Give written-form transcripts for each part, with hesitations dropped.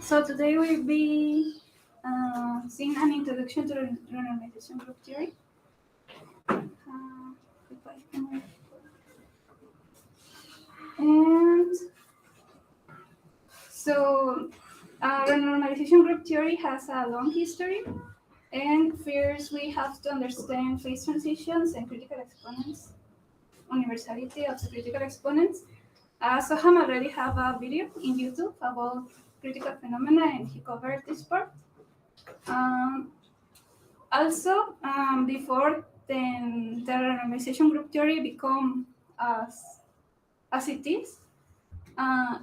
So today we'll be seeing an introduction to renormalization group theory. And so renormalization group theory has a long history. And first we have to understand phase transitions and critical exponents, universality of the critical exponents. Soham already have a video in YouTube about critical phenomena, and he covered this part. Also, before the renormalization group theory become as it is,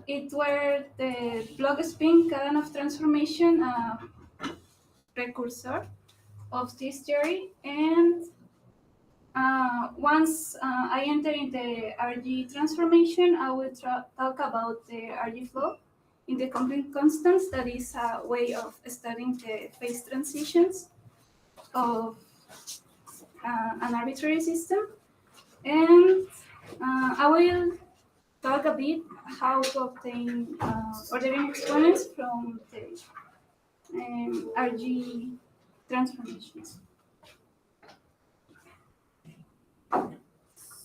it were the block spin Kadanoff transformation precursor of this theory. And once I enter in the RG transformation, I will talk about the RG flow in the complete constants. That is a way of studying the phase transitions of an arbitrary system. And I will talk a bit how to obtain ordering exponents from the RG transformations.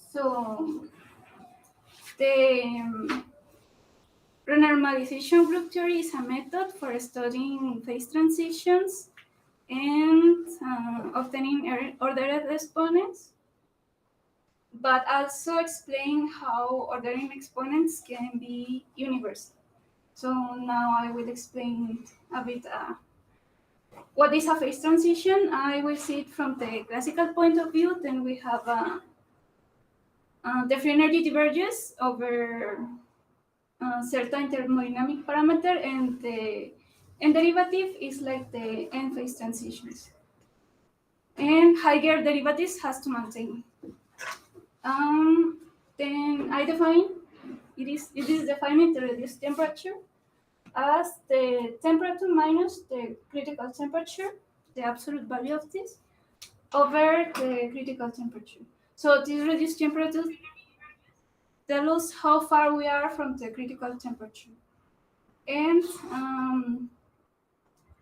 So the renormalization group theory is a method for studying phase transitions and obtaining ordered exponents, but also explain how ordering exponents can be universal. So now I will explain a bit what is a phase transition. I will see it from the classical point of view. Then we have the free energy diverges over certain thermodynamic parameter, and the n derivative is like the n phase transitions. And higher derivatives has to maintain. Then I define it is defined to reduce temperature as the temperature minus the critical temperature, the absolute value of this, over the critical temperature. So this reduced temperature tells us how far we are from the critical temperature. And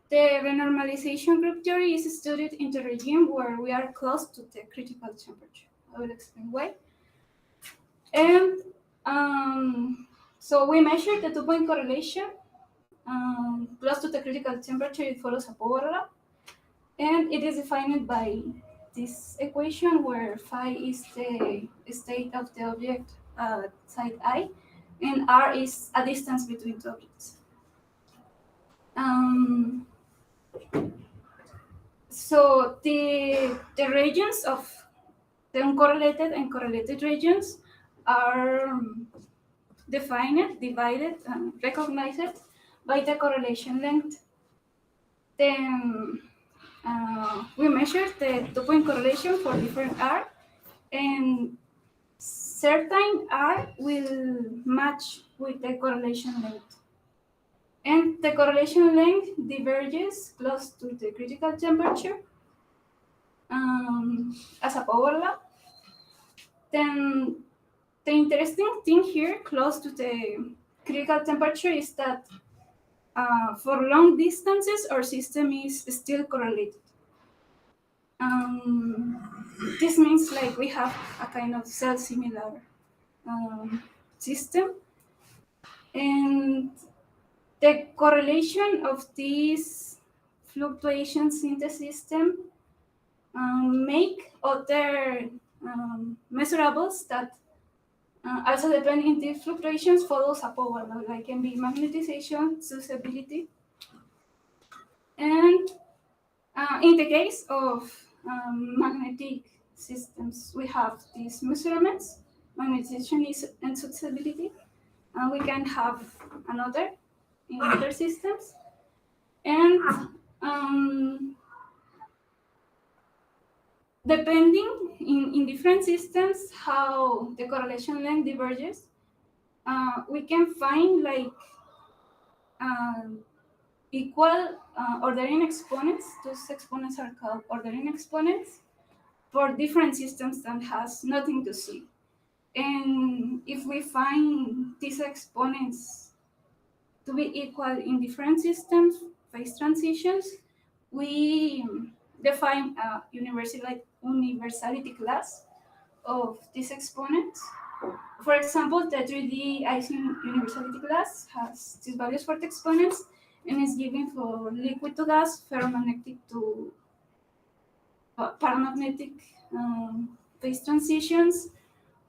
the renormalization group theory is studied in the regime where we are close to the critical temperature. I will explain why. And so we measure the two-point correlation. Close to the critical temperature, it follows a power law. And it is defined by this equation where phi is the state of the object at side I, and r is a distance between two objects. So the regions of the uncorrelated and correlated regions are defined, divided, and recognized by the correlation length. Then we measure the two-point correlation for different r, and certain r will match with the correlation length. And the correlation length diverges close to the critical temperature as a power law. Then the interesting thing here, close to the critical temperature, is that for long distances, our system is still correlated. This means like we have a kind of self-similar system, and the correlation of these fluctuations in the system make other measurables that also depend in these fluctuations follows a power law, like can be magnetization, susceptibility. And in the case of magnetic systems, we have these measurements, magnetization and susceptibility, and we can have another in other systems. And depending in different systems how the correlation length diverges, we can find like equal ordering exponents. Those exponents are called ordering exponents for different systems that has nothing to see. And if we find these exponents to be equal in different systems, phase transitions, we define a universality class of these exponents. For example, the 3D icing universality class has these values for the exponents and is given for liquid to gas, ferromagnetic to paramagnetic phase transitions,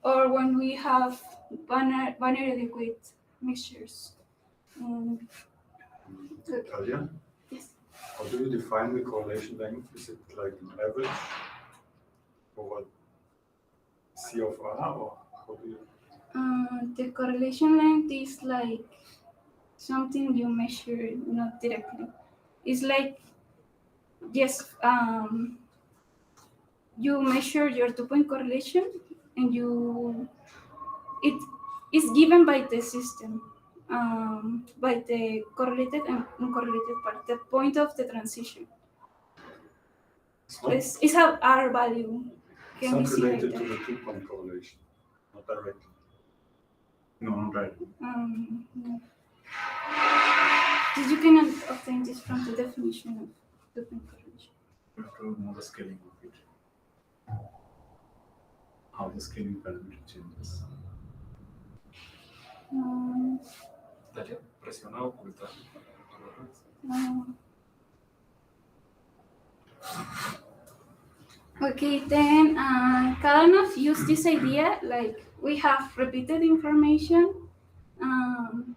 or when we have binary liquid mixtures. Dalia? Yes. How do you define the correlation length? Is it like an average over C of R, or how do you? The correlation length is like something you measure not directly. It's like, yes, you measure your 2-point correlation and it is given by the system, by the correlated and uncorrelated part, the point of the transition. It's a R value. It's not related to the 2-point correlation, not directly. No, not directly. No. You cannot obtain this from the definition of 2-point correlation. You have to know the scaling of it. How the scaling parameter changes. Dalia, presiona oculta. Okay, then kind of use this idea, like we have repeated information.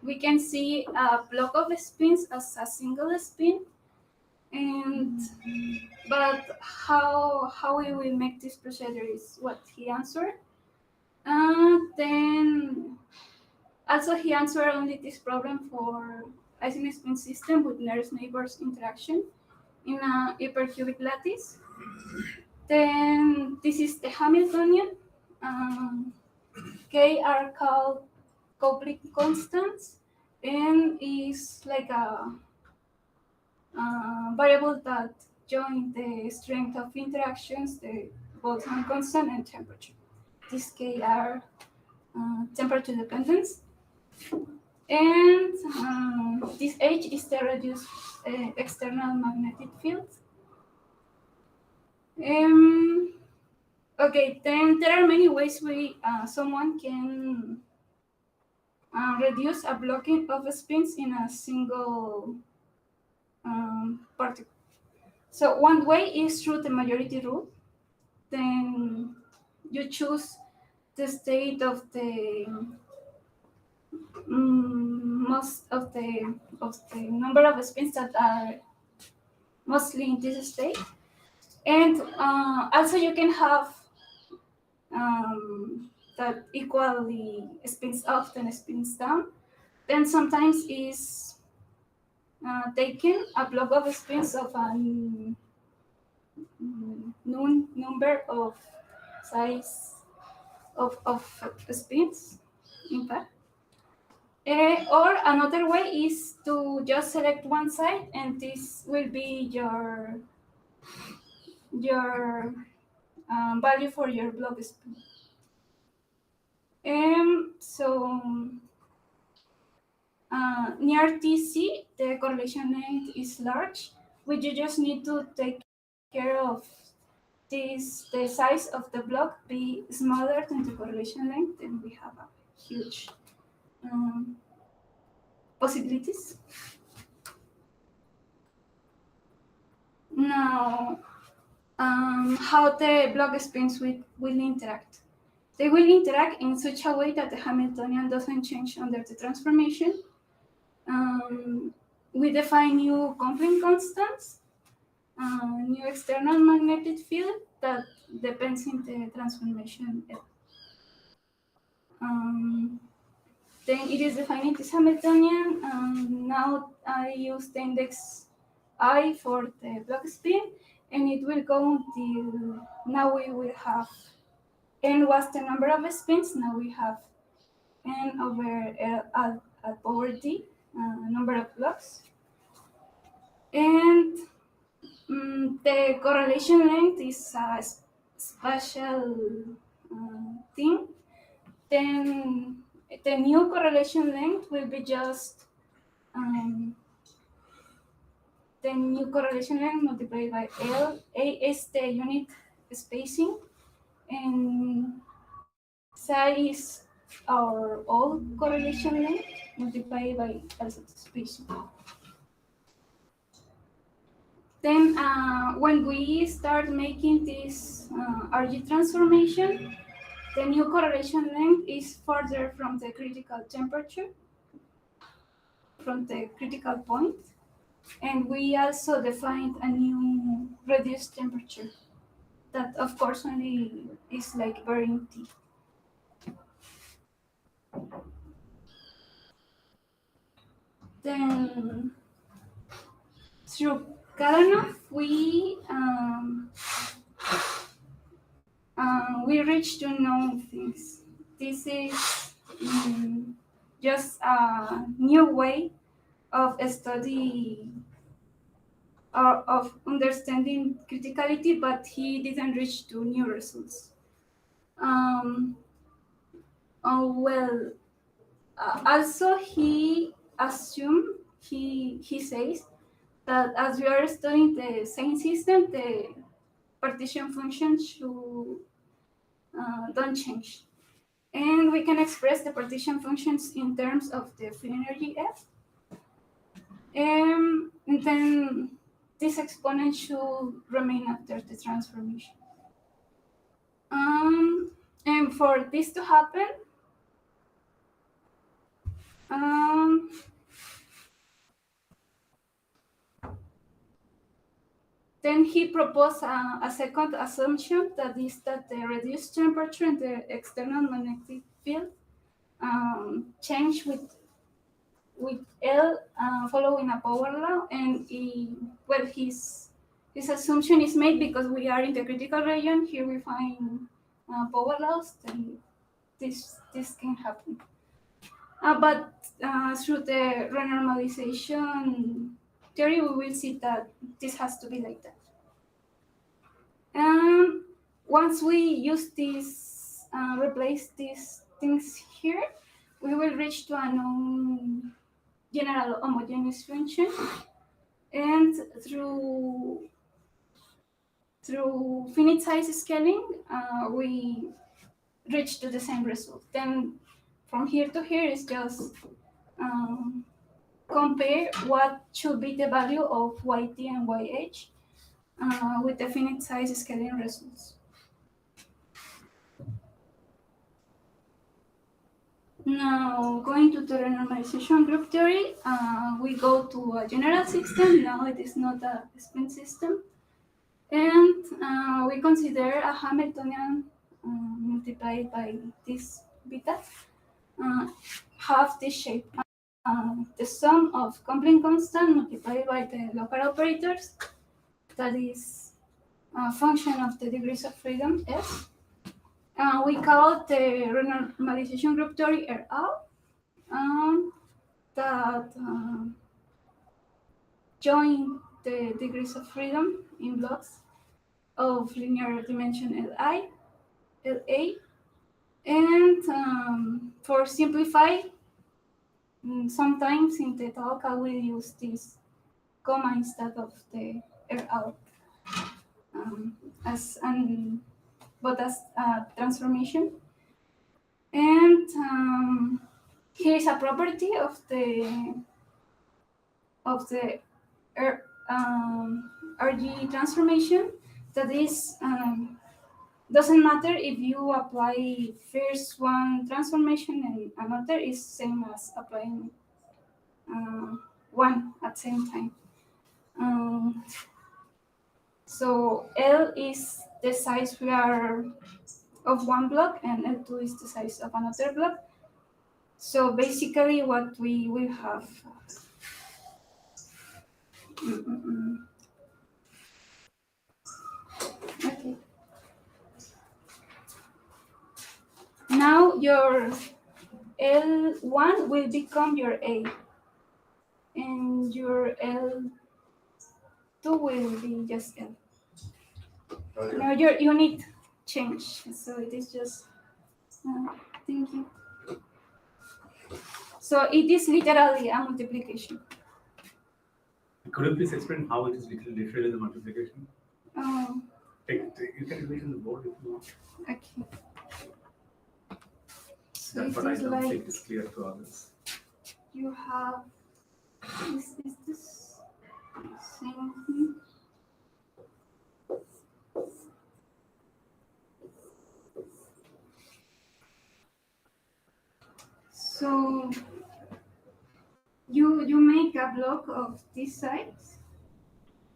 We can see a block of spins as a single spin, but how we will make this procedure is what he answered. Then also he answered only this problem for ising spin system with nearest neighbors interaction in a hypercubic lattice. Then this is the Hamiltonian. K are called coupling constants and is like a variable that join the strength of interactions, the Boltzmann constant and temperature. These K are temperature dependence. And this H is the reduced external magnetic field. Okay, then there are many ways someone can reduce a blocking of spins in a single particle. So one way is through the majority rule. Then you choose the state of the most of the number of spins that are mostly in this state, and also you can have that equally spins up and spins down. Then sometimes is taken a block of spins of a known number of size of spins, in fact. Or another way is to just select one side, and this will be your value for your block spin. So near TC, the correlation length is large, which you just need to take care of this, the size of the block be smaller than the correlation length, and we have a huge possibilities. Now, how the block spins will interact. They will interact in such a way that the Hamiltonian doesn't change under the transformation. We define new coupling constants, new external magnetic field that depends in the transformation. Then it is defined in this Hamiltonian. Now I use the index I for the block spin, and it will go until now we will have n was the number of spins. Now we have n over L at power d, number of blocks. And the correlation length is a special thing. Then the new correlation length will be just then new correlation length multiplied by L. A is the unit spacing, and psi is our old correlation length multiplied by L spacing. Then when we start making this RG transformation, the new correlation length is further from the critical temperature, from the critical point, and we also defined a new reduced temperature that of course only is like varying T. Then through Kalanov, we reach to know things. This is just a new way of study or of understanding criticality, but he didn't reach to new results. Um, well, also he assumed, he says that as we are studying the same system, the partition functions should don't change. And we can express the partition functions in terms of the free energy F. And then this exponent should remain after the transformation. And for this to happen, um, then he proposed a second assumption, that is that the reduced temperature in the external magnetic field change with L following a power law, and his assumption is made because we are in the critical region. Here we find power laws, then this can happen. But through the renormalization theory, we will see that this has to be like that. And once we use this, replace these things here, we will reach to a known general homogeneous function, and through finite size scaling, we reach to the same result. Then from here to here is just compare what should be the value of yt and yh with the finite size scaling results. Now, going to the renormalization group theory, we go to a general system. Now it is not a spin system. And we consider a Hamiltonian multiplied by this beta have this shape. The sum of Compline constant multiplied by the local operators, that is a function of the degrees of freedom S. We call the renormalization group theory RL. That join the degrees of freedom in blocks of linear dimension Li, La, and for simplify, sometimes in the talk I will use this comma instead of the RL as a transformation. And here is a property of the RG transformation, that is doesn't matter if you apply first one transformation and another, is same as applying one at same time. So L is the size we are of one block, and L2 is the size of another block. So basically what we will have, okay. Now your L1 will become your A, and your L2 will be just L. Now your unit change, so it is just thank you. So it is literally a multiplication. Could you please explain how it is literally the multiplication? Oh, You can read it in the board if you want. okay. So That, it but I is don't like think it's clear to others. you have is this same thing? So you make a block of this size,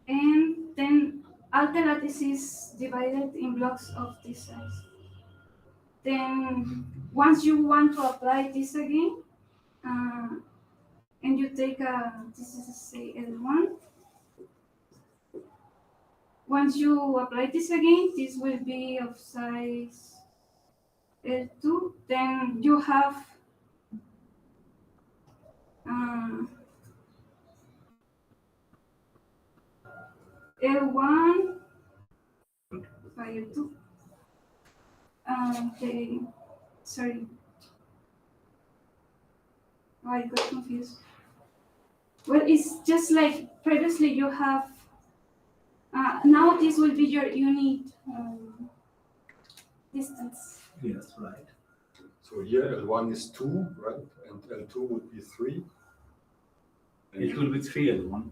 and then all the lattice is divided in blocks of this size. Then once you want to apply this again, and you take this is say L1. Once you apply this again, this will be of size L2. Then you have L1 by L2. Sorry, I got confused. Well, it's just like previously you have. Now this will be your unit distance. Yes, right. So here L1 is 2, right? And L2 would be 3. And It will be 3L1.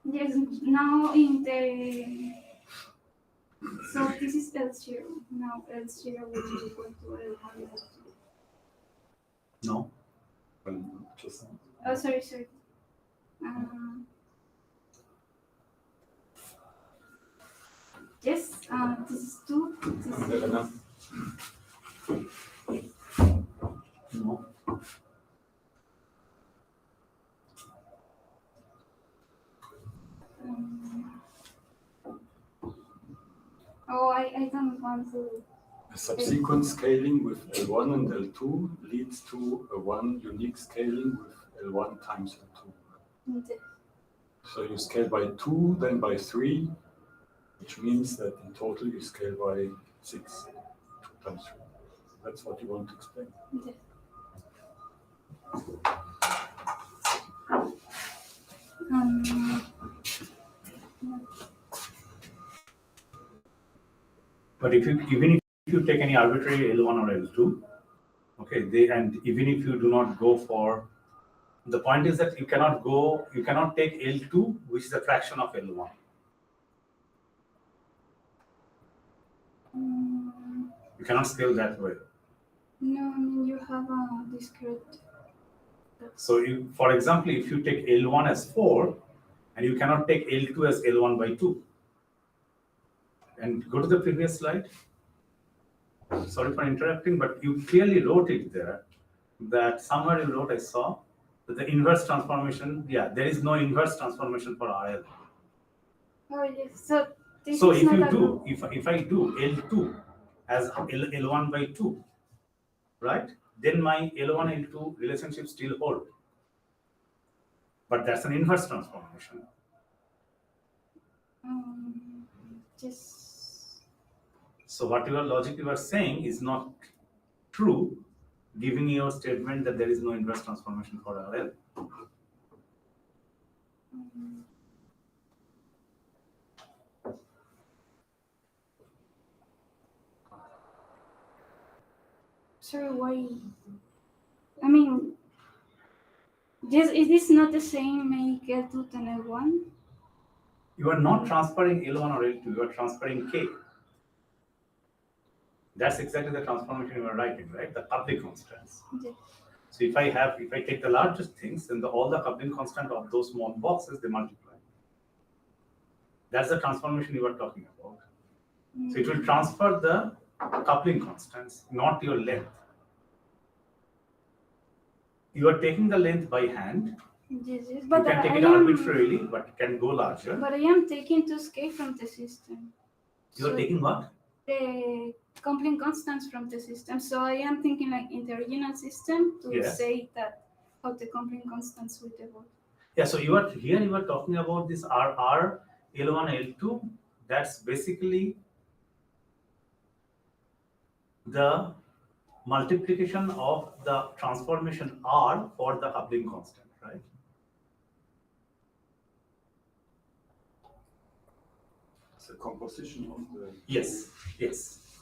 Yes, now in the. So this is L0. Now L0 will be equal to L1, L2. No. just Oh, sorry. Yes, this is 2. This is No. I don't want to. a subsequent scaling with L1 and L2 leads to a one unique scaling with L1 times L2. So you scale by 2, then by 3, which means that in total you scale by 6, 2 times 3. That's what you want to explain. Yes. But even if you take any arbitrary L1 or L2, okay, and even if you do not go for, the point is that you cannot take L2, which is a fraction of L1. You cannot scale that way. No, I mean you have a discrete. So, for example, if you take L1 as 4, and you cannot take L2 as L1 by 2. And go to the previous slide. Sorry for interrupting, but you clearly wrote it there, that somewhere you wrote, I saw, that the inverse transformation, there is no inverse transformation for RL. Oh yes, so this So is if not you a do, if I do L2 as L1 by 2, right, then my L1, L2 relationship still hold. But that's an inverse transformation. Just. So whatever logic you are saying is not true, giving your statement that there is no inverse transformation for RL. Sorry, why? I mean, is this not the same make L2 than L1? You are not transferring L1 or L2, you are transferring K. That's exactly the transformation you are writing, right? The coupling constants. Yes. So if I take the largest things, then all the coupling constant of those small boxes, they multiply. That's the transformation you are talking about. So it will transfer the coupling constants, not your length. You are taking the length by hand. Yes, But you can take it arbitrarily, but it can go larger. But I am taking to scale from the system. You are taking what? The coupling constants from the system. So I am thinking like in the original system to say that how the coupling constants will evolve. Yeah, so you are talking about this R, L1, L2. That's basically the multiplication of the transformation R for the Hubling constant, right? It's a composition of the Yes.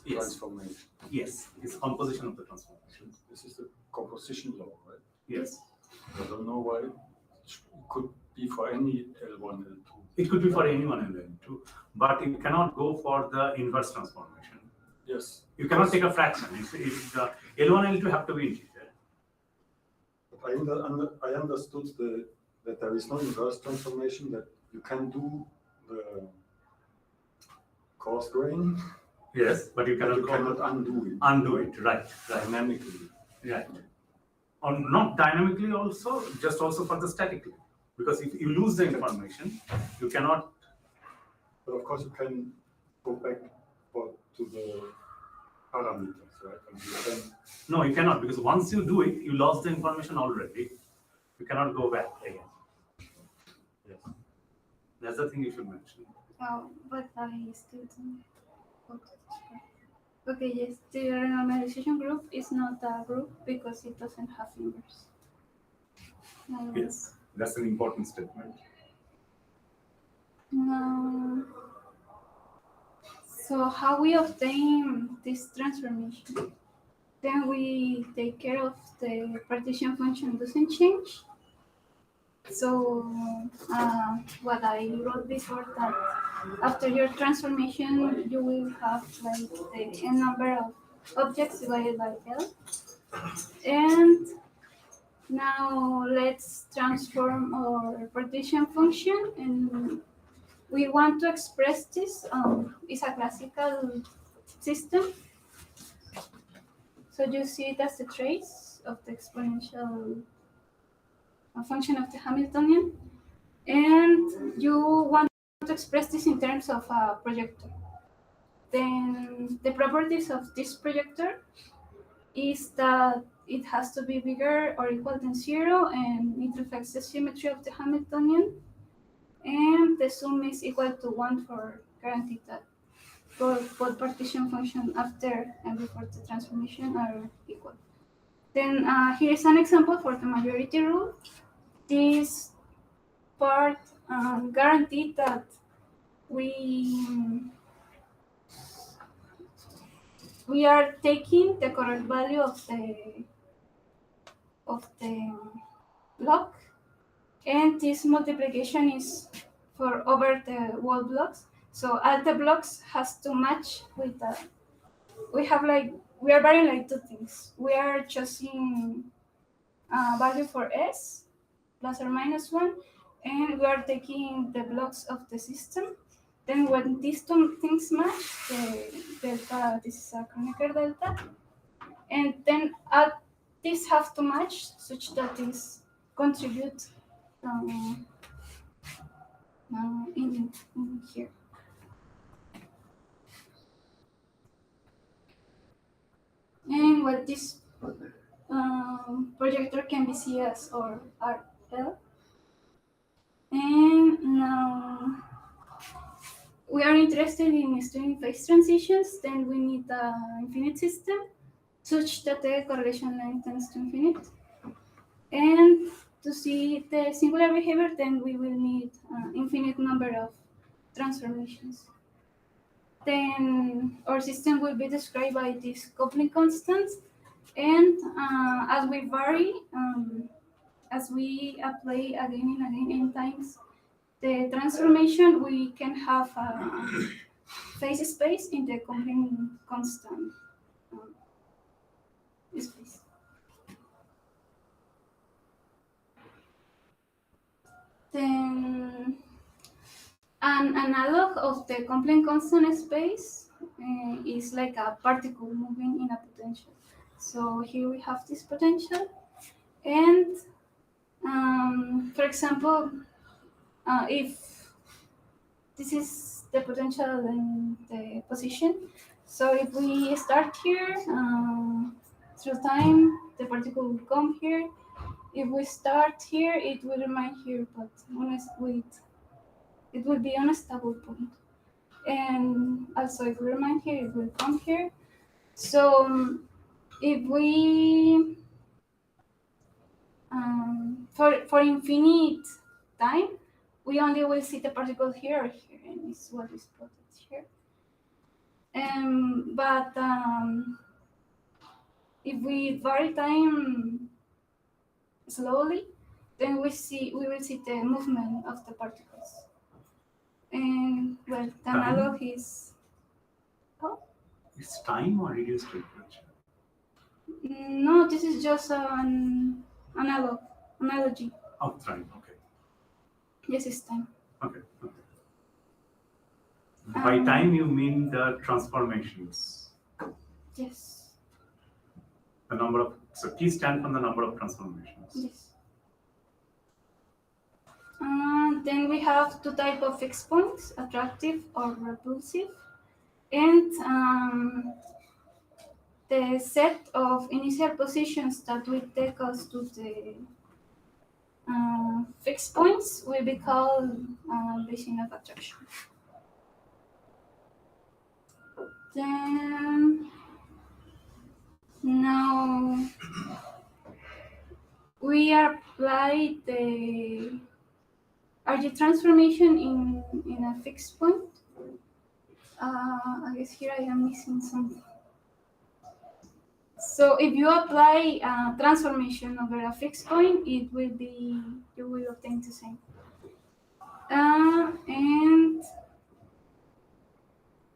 transformation. Yes, it's composition of the transformation. This is the composition law, right? Yes. I don't know why it could be for any L1, L2. It could be for anyone in L2, but you cannot go for the inverse transformation. Yes. You cannot take a fraction. If the L1, L2 have to be integer. But I understood that there is no inverse transformation, that you can do the coarse grain. Yes, but you cannot undo it. Undo it, right. Dynamically. Right. Or not dynamically also, just also for the statically. Because if you lose the information, you cannot. But of course you can go back to the parameters, right? And you can, No, you cannot, because once you do it, you lost the information already. You cannot go back again. yes. That's the thing you should mention. Oh, but I still don't. Okay, yes, the renormalization group is not a group because it doesn't have inverse. Yes, that's an important statement. So how we obtain this transformation? Then we take care of the partition function doesn't change. So what I wrote before, that after your transformation you will have like the n number of objects divided by L. And now let's transform our partition function, and we want to express this. It's a classical system. So you see it as the trace of the exponential function of the Hamiltonian. And you want to express this in terms of a projector. Then the properties of this projector is that it has to be bigger or equal than 0, and it reflects the symmetry of the Hamiltonian, and the sum is equal to 1 for guaranteed that both partition function after and before the transformation are equal. Then here's an example for the majority rule. This part guaranteed that we are taking the correct value of the block, and this multiplication is for over the wall blocks. So all the blocks has to match with the. We are varying like two things. We are choosing value for s plus or minus 1, and we are taking the blocks of the system. Then when these two things match, the delta, this is a Kronecker delta, and then these have to match such that this contribute in here. And what this projector can be seen as or RL. And now we are interested in studying phase transitions. Then we need an infinite system such that the correlation line tends to infinite. And to see the singular behavior, then we will need an infinite number of transformations. Then our system will be described by these coupling constants, and as we vary, as we apply again and again n times the transformation, we can have a phase space in the coupling constant space. Then an analog of the coupling constant space is like a particle moving in a potential. So here we have this potential, and for example, if this is the potential in the position, so if we start here, through time, the particle will come here. If we start here, it will remain here, but it will be on a stable point. And also, if we remain here, it will come here. So if we for infinite time, we only will see the particle here or here, and it's what is plotted here. But if we vary time slowly, then we will see the movement of the particles. And well, the analog is It's time or reduced temperature? no, this is just an analogy. Oh, time. Okay. Yes, it's time. Okay. By time you mean the transformations. Yes. The number of T stand for the number of transformations. Yes. Then we have two types of fixed points, attractive or repulsive. And the set of initial positions that will take us to the fixed points will be called basin of attraction. Then now we apply the RG transformation in a fixed point. I guess here I am missing something. So if you apply transformation over a fixed point, you will obtain the same. And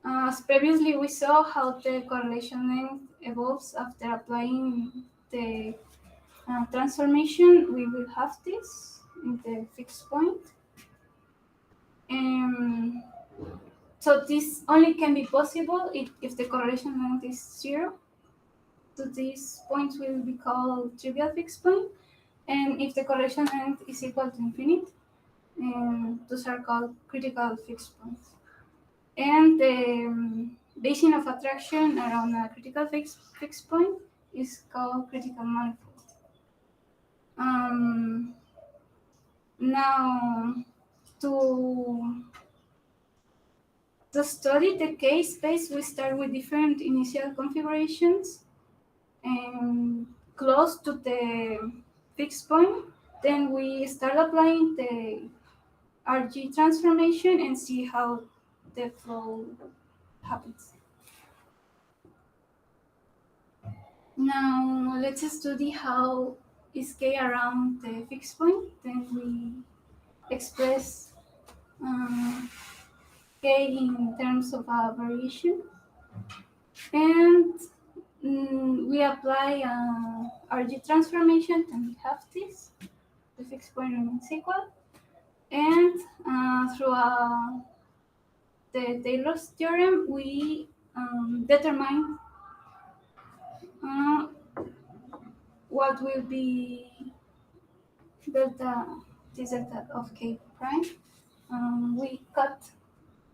as previously we saw how the correlation length evolves after applying the transformation, we will have this in the fixed point. So this only can be possible if the correlation length is 0. So these points will be called trivial fixed point. And if the correlation length is equal to infinite, those are called critical fixed points. And the basin of attraction around a critical fixed point is called critical manifold. Now, to study the case space, we start with different initial configurations and close to the fixed point. Then we start applying the RG transformation and see how the flow happens. Now let's study how is K around the fixed point. Then we express K in terms of a variation. And we apply RG transformation, and we have this. The fixed point remains equal. And through the Taylor's theorem, we determine what will be this delta of K prime. We cut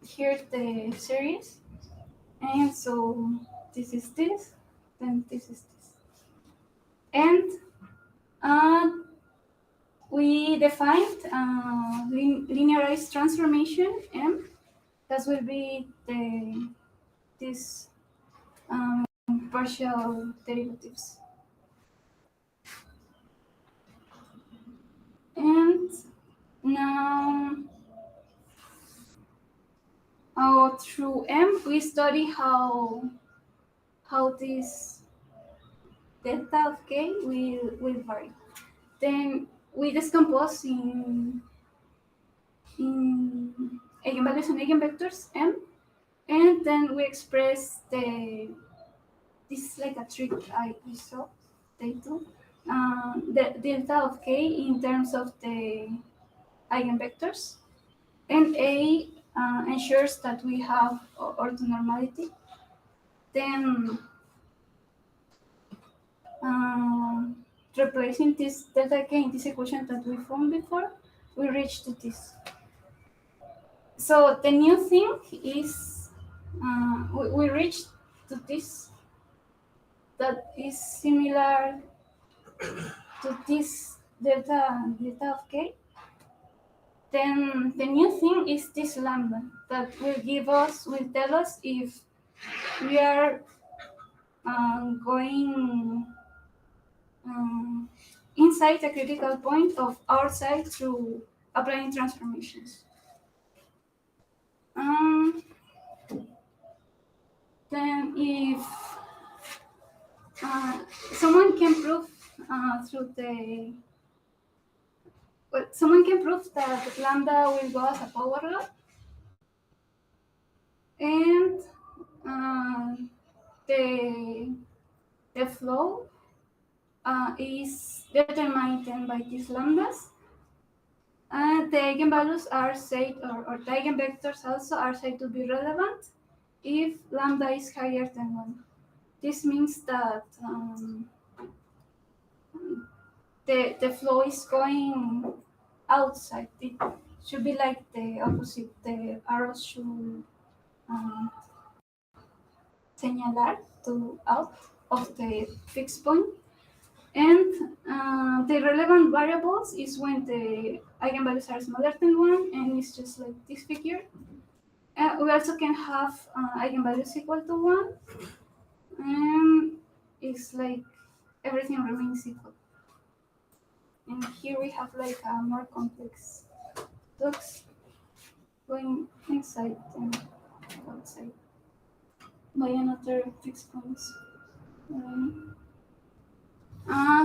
here the series, and so this is this, then this is this. And we defined linearized transformation M. That will be these partial derivatives. And now through M, we study how this delta of K will vary. Then we decompose in eigenvalues and eigenvectors M, and then we express this is like a trick I saw they do. The delta of K in terms of the eigenvectors, and A ensures that we have orthonormality. Then replacing this delta K in this equation that we found before, we reach to this. So the new thing is we reach to this that is similar to this delta of K. Then the new thing is this lambda that will tell us if we are going inside the critical point of our side through applying transformations. Then if someone can prove through the someone can prove that lambda will go as a power law, and the flow is determined then by these lambdas. And the eigenvalues are said, or the eigenvectors also are said to be relevant if lambda is higher than 1. This means that the flow is going outside. It should be like the opposite. The arrows should señalar to out of the fixed point. And the relevant variables is when the eigenvalues are smaller than 1, and it's just like this figure. We also can have eigenvalues equal to 1, and it's like everything remains equal. And here we have like a more complex blocks going inside and outside by another fixed points.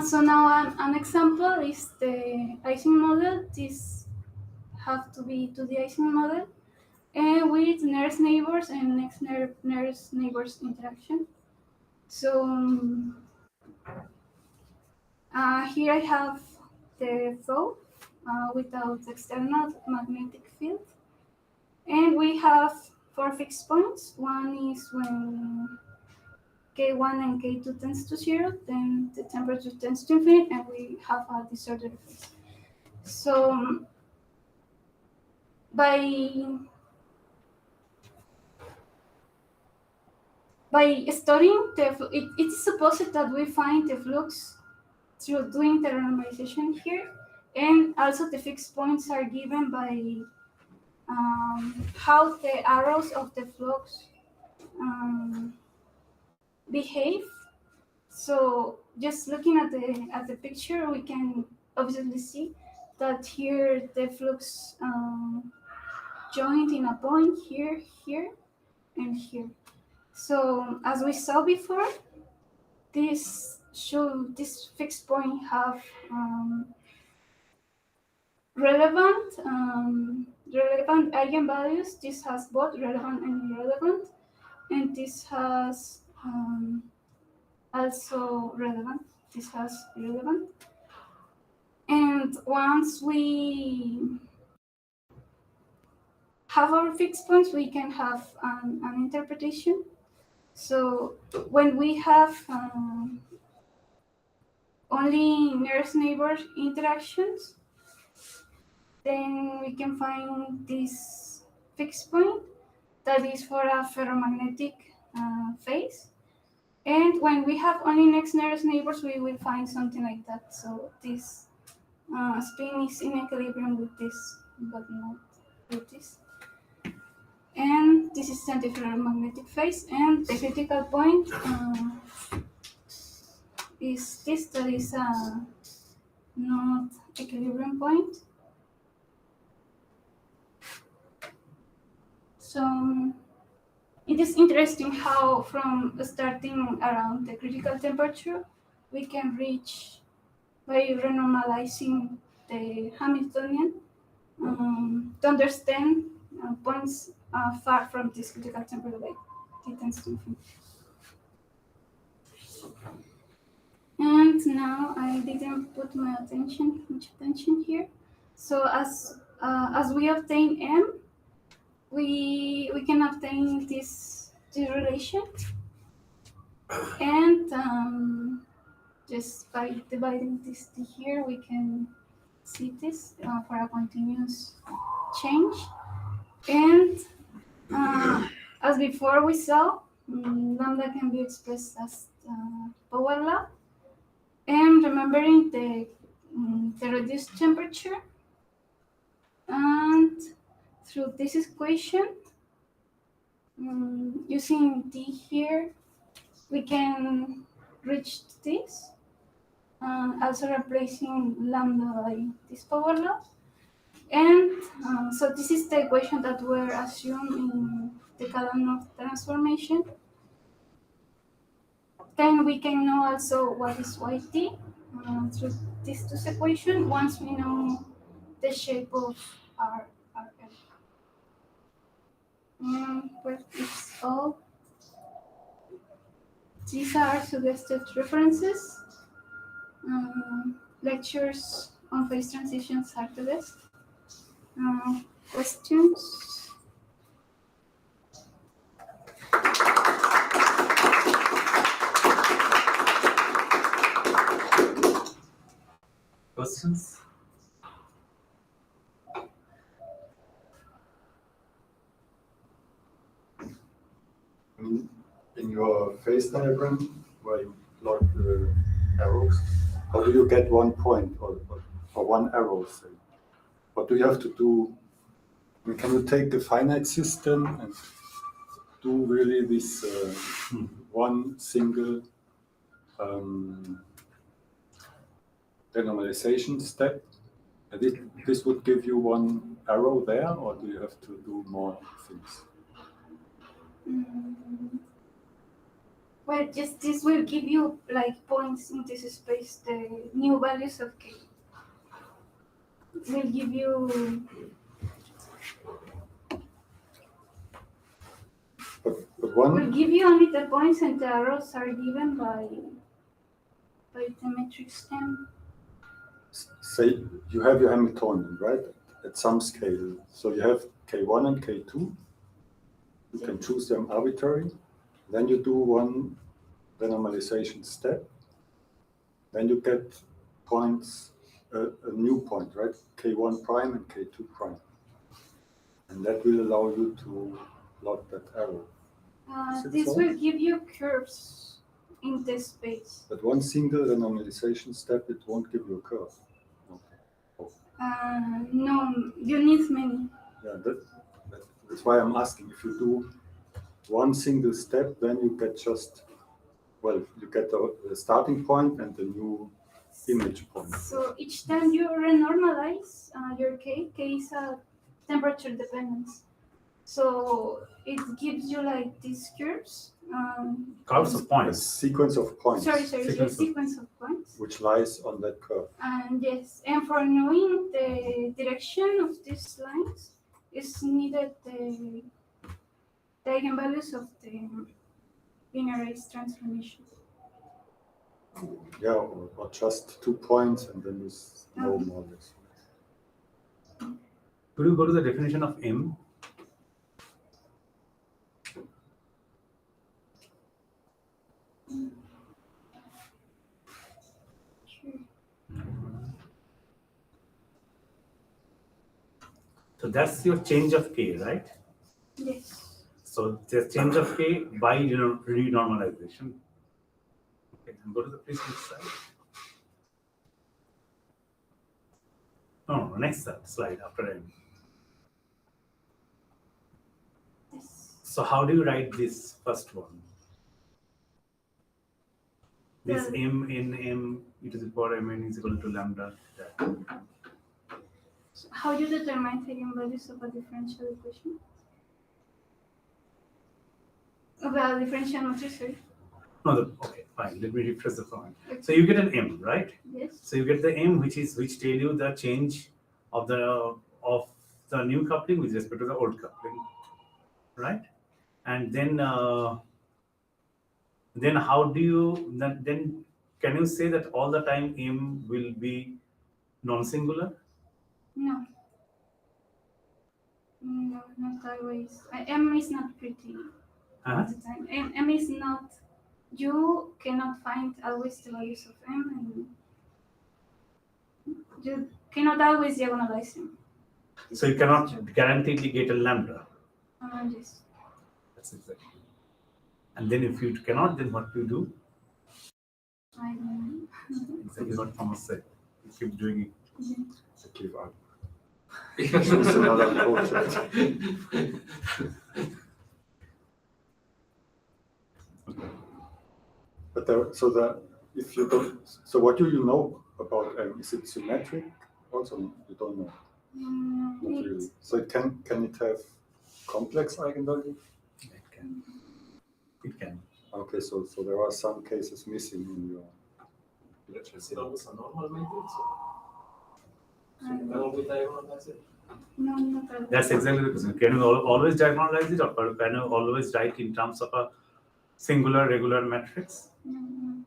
So now an example is the Ising model. This have to be to the Ising model with nearest neighbors and next nearest neighbors interaction. So here I have the flow without external magnetic field. And we have 4 fixed points. One is when K1 and K2 tends to 0, then the temperature tends to infinite, and we have a disordered phase. So by studying it is supposed that we find the flux through doing the renormalization here, and also the fixed points are given by how the arrows of the flux behave. So just looking at the picture, we can obviously see that here the flux joined in a point here, here, and here. So as we saw before, this fixed point have relevant eigenvalues. This has both relevant and irrelevant, and this has also relevant. This has irrelevant. And once we have our fixed points, we can have an interpretation. So when we have only nearest neighbor interactions, then we can find this fixed point that is for a ferromagnetic phase. And when we have only next nearest neighbors, we will find something like that. So this spin is in equilibrium with this, but not with this. And this is the ferromagnetic phase, and the critical point is this, that is a not equilibrium point. So it is interesting how from starting around the critical temperature, we can reach by renormalizing the Hamiltonian to understand points far from this critical temperature, like T tends to infinity. And now I didn't put much attention here. So as we obtain M, we can obtain this relation, and just by dividing this to here, we can see this for a continuous change. And as before we saw, lambda can be expressed as power law. And remembering the reduced temperature, and through this equation, using D here, we can reach this, also replacing lambda by this power law. And so this is the equation that were assumed in the Kadanoff transformation. Then we can know also what is yt through these two equations once we know the shape of our L. Well, it's all. These are suggested references. Lectures on phase transitions are the best. Questions? Questions? In your phase diagram, where you plot the arrows, how do you get 1 point or 1 arrow, say? What do you have to do? I mean, can you take the finite system and do really this one single renormalization step? And this would give you 1 arrow there, or do you have to do more things? Well, just this will give you like points in this space, the new values of k. Will give you. But one Will give you only the points, and the arrows are given by the matrix M. say you have your Hamiltonian, right? At some scale. So you have K1 and K2. You can choose them arbitrary. Then you do 1 renormalization step. Then you get points, a new point, right? K1 prime and K2 prime. And that will allow you to plot that arrow. This so? will give you curves in this space. But 1 single renormalization step, it won't give you a curve. No, you need many. Yeah, that's why I'm asking. If you do 1 single step, then you get just, well, you get the starting point and the new image point. So each time you renormalize your k is a temperature dependence. So it gives you like these curves. Curves of A points. sequence of points. Sequence of points. Which lies on that curve. And yes, and for knowing the direction of these lines, is needed the eigenvalues of the linearized transformation. Yeah, or just 2 points and then you know more or less. Could you go to the definition of M? Sure. So that's your change of K, right? Yes. So the change of K by renormalization. Okay, and go to the previous slide. No, next slide after M. Yes. So how do you write this first one? This M in M e to the power mn is equal to lambda. So how do you determine the eigenvalues of a differential equation? Of a differential matrix, sorry. No, okay, fine. Let me rephrase the point. So you get an M, right? Yes. So you get the M, which tell you the change of the new coupling with respect to the old coupling, right? And then how do you then can you say that all the time M will be non-singular? No. No, not always. M is not pretty all the time. M is not. You cannot find always the values of M, and you cannot always diagonalize M. So you cannot guaranteedly get a lambda. Yes. That's exactly. And then if you cannot, then what do you do? I don't know. Exactly what Thomas said. You keep doing it. Yeah. I give up. Choose another project. Okay. But if you don't, so what do you know about M? Is it symmetric? Also, you don't know. Not really. So can it have complex eigenvalues? It can. It can. Okay, so there are some cases missing in your. Let's consider always a normal matrix. So you can always diagonalize it. No, not at all. That's exactly the question. Can you always diagonalize it, or can you always write in terms of a singular regular matrix? No.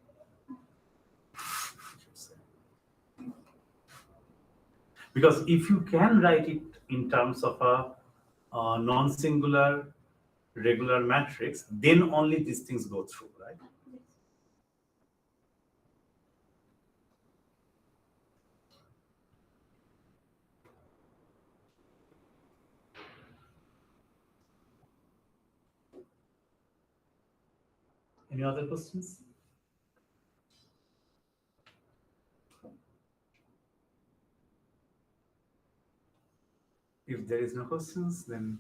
Because if you can write it in terms of a non-singular regular matrix, then only these things go through, right? Any other questions? If there is no questions, then